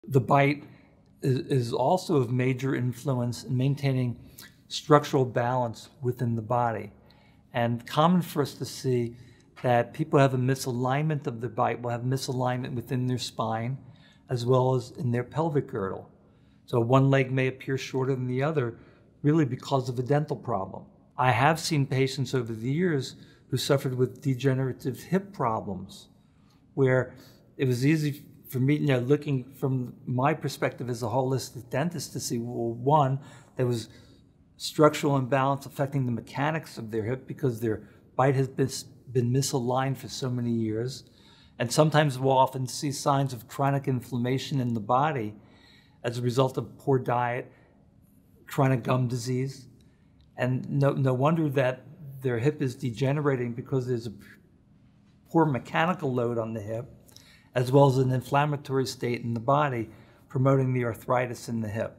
The bite is also of major influence in maintaining structural balance within the body. And common for us to see that people have a misalignment of the bite, will have misalignment within their spine as well as in their pelvic girdle. So one leg may appear shorter than the other, really because of a dental problem. I have seen patients over the years who suffered with degenerative hip problems, where it was easy for me, looking from my perspective as a holistic dentist, to see, well, one, there was structural imbalance affecting the mechanics of their hip because their bite has been misaligned for so many years. And sometimes we'll often see signs of chronic inflammation in the body as a result of poor diet, chronic gum disease. And no wonder that their hip is degenerating, because there's a poor mechanical load on the hip, as well as an inflammatory state in the body, promoting the arthritis in the hip.